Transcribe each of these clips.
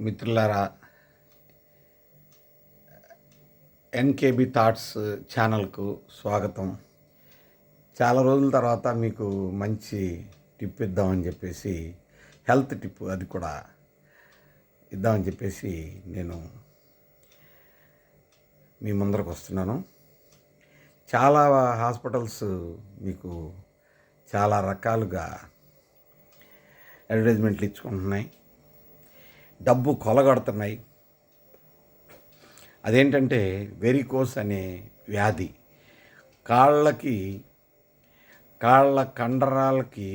మిత్రులారా, ఎన్కేబి థాట్స్ ఛానల్కు స్వాగతం. చాలా రోజుల తర్వాత మీకు మంచి టిప్ ఇద్దామని చెప్పేసి, హెల్త్ టిప్ అది కూడా ఇద్దామని చెప్పేసి నేను మీ ముందరకు వస్తున్నాను. చాలా హాస్పిటల్స్ మీకు చాలా రకాలుగా అడ్వర్టైజ్మెంట్లు ఇచ్చుకుంటున్నాయి, డబ్బు కొలగొడుతున్నాయి. అదేంటంటే వెరికోస్ అనే వ్యాధి. కాళ్ళ కండరాలకి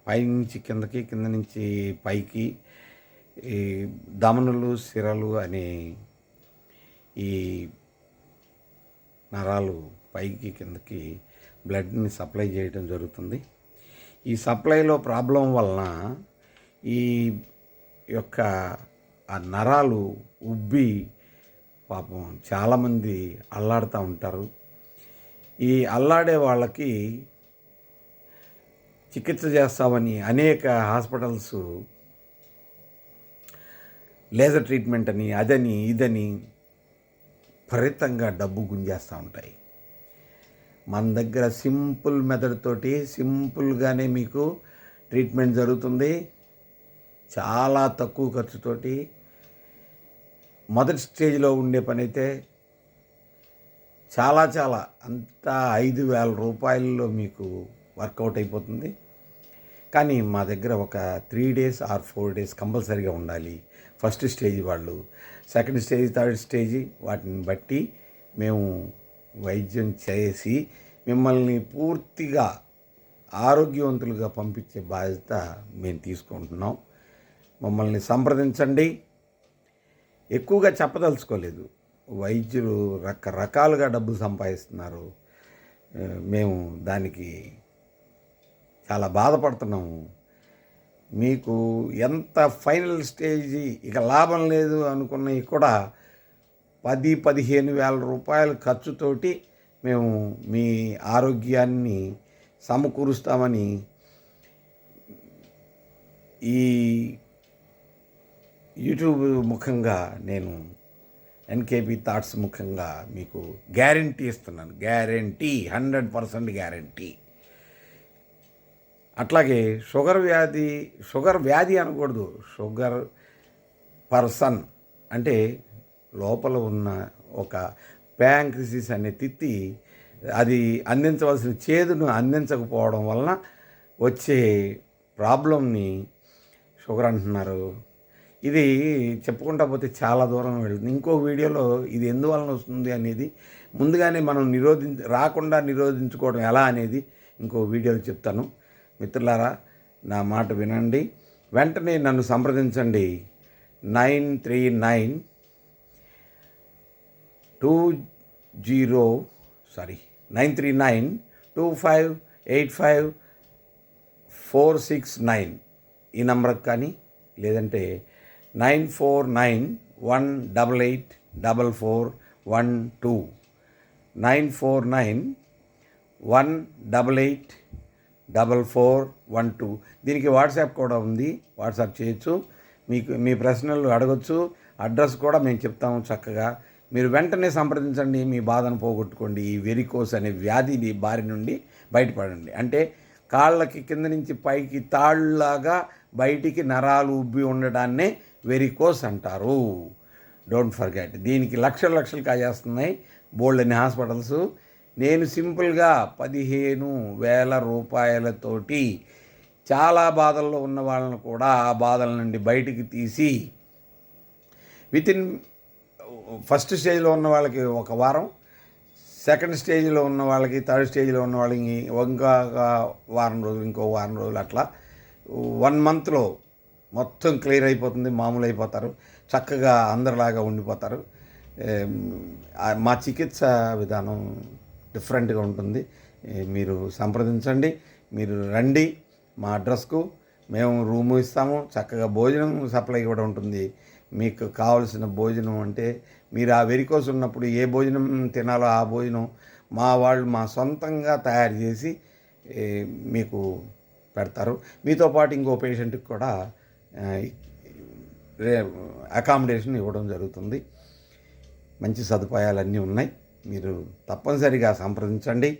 పైనుంచి కిందకి, కింద నుంచి పైకి ఈ ధమనులు, సిరలు అనే ఈ నరాలు పైకి కిందకి బ్లడ్ని సప్లై చేయడం జరుగుతుంది. ఈ సప్లైలో ప్రాబ్లం వలన ఈ యొక్క ఆ నరాలు ఉబ్బి పాపం చాలామంది అల్లాడుతూ ఉంటారు. ఈ అల్లాడే వాళ్ళకి చికిత్స చేస్తామని అనేక హాస్పిటల్స్ లేజర్ ట్రీట్మెంట్ అని, అదని ఇదని విపరీతంగా డబ్బు గుంజేస్తూ ఉంటాయి. మన దగ్గర సింపుల్ మెథడ్ తోటి సింపుల్గానే మీకు ట్రీట్మెంట్ జరుగుతుంది. చాలా తక్కువ ఖర్చుతోటి మొదటి స్టేజ్లో ఉండే పని అయితే చాలా అంతా 5,000 రూపాయల్లో మీకు వర్కౌట్ అయిపోతుంది. కానీ మా దగ్గర ఒక 3 days ఆర్ 4 days కంపల్సరీగా ఉండాలి. ఫస్ట్ స్టేజ్ వాళ్ళు, సెకండ్ స్టేజ్, థర్డ్ స్టేజ్ వాటిని బట్టి మేము వైద్యం చేసి మిమ్మల్ని పూర్తిగా ఆరోగ్యవంతులుగా పంపించే బాధ్యత మేము తీసుకుంటున్నాం. మమ్మల్ని సంప్రదించండి. ఎక్కువగా చెప్పదలుచుకోలేదు. వైద్యులు రకరకాలుగా డబ్బులు సంపాదిస్తున్నారు. మేము దానికి చాలా బాధపడుతున్నాము. మీకు ఎంత ఫైనల్ స్టేజ్ ఇక లాభం లేదు అనుకున్నవి కూడా 10-15 వేల రూపాయల ఖర్చుతోటి మేము మీ ఆరోగ్యాన్ని సమకూరుస్తామని ఈ యూట్యూబ్ ముఖంగా నేను ఎన్కేబి థాట్స్ ముఖంగా మీకు గ్యారంటీ ఇస్తున్నాను. Guarantee, 100% guarantee. అట్లాగే షుగర్ వ్యాధి అనకూడదు, షుగర్ పర్సన్ అంటే లోపల ఉన్న ఒక ప్యాంక్రియాసిస్ అనే తిత్తి అది అందించవలసిన చేదును అందించకపోవడం వలన వచ్చే ప్రాబ్లంని షుగర్ అంటున్నారు. ఇది చెప్పుకుంటా పోతే చాలా దూరం వెళ్తుంది. ఇంకో వీడియోలో ఇది ఎందువలన వస్తుంది అనేది ముందుగానే మనం రాకుండా నిరోధించుకోవడం ఎలా అనేది ఇంకో వీడియోలో చెప్తాను. మిత్రులారా, నా మాట వినండి. వెంటనే నన్ను సంప్రదించండి. 939-2585-469 ఈ నంబర్కి కానీ, లేదంటే 9491884412 9491884412. దీనికి వాట్సాప్ కూడా ఉంది, వాట్సాప్ చేయొచ్చు. మీకు మీ ప్రశ్నలు అడగచ్చు. అడ్రస్ కూడా మేము చెప్తాము చక్కగా. మీరు వెంటనే సంప్రదించండి. మీ బాధను పోగొట్టుకోండి. ఈ వెరికోస్ అనే వ్యాధి బారి నుండి బయటపడండి. అంటే కాళ్ళకి కింద నుంచి పైకి తాళ్ళలాగా బయటికి నరాలు ఉబ్బి ఉండడాన్నే వెరికోస్ అంటారు. Don't forget. దీనికి లక్షలు కాజేస్తున్నాయి బోల్డ్ అనే హాస్పిటల్స్. నేను సింపుల్గా 15,000 రూపాయలతోటి చాలా బాధల్లో ఉన్న వాళ్ళని కూడా ఆ బాధల నుండి బయటికి తీసి వితిన్ ఫస్ట్ స్టేజ్లో ఉన్న వాళ్ళకి ఒక వారం, సెకండ్ స్టేజ్లో ఉన్న వాళ్ళకి, థర్డ్ స్టేజ్లో ఉన్న వాళ్ళకి ఇంకొక వారం రోజులు, ఇంకో వారం రోజులు, అట్లా 1 monthలో మొత్తం క్లియర్ అయిపోతుంది. మామూలు అయిపోతారు. చక్కగా అందరిలాగా ఉండిపోతారు. మా చికిత్స విధానం డిఫరెంట్గా ఉంటుంది. మీరు సంప్రదించండి. మీరు రండి మా అడ్రస్కు. మేము రూము ఇస్తాము. చక్కగా భోజనం సప్లై కూడా ఉంటుంది. మీకు కావలసిన భోజనం అంటే మీరు ఆ వెరికోస్ ఉన్నప్పుడు ఏ భోజనం తినాలో ఆ భోజనం మా సొంతంగా తయారు చేసి మీకు పెడతారు. మీతో పాటు ఇంకో పేషెంట్కి కూడా అకామిడేషన్ ఇవ్వడం జరుగుతుంది. మంచి సదుపాయాలన్నీ ఉన్నాయి. మీరు తప్పనిసరిగా సంప్రదించండి,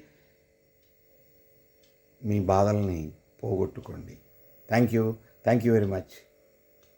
మీ బాధల్ని పోగొట్టుకోండి. Thank you very much.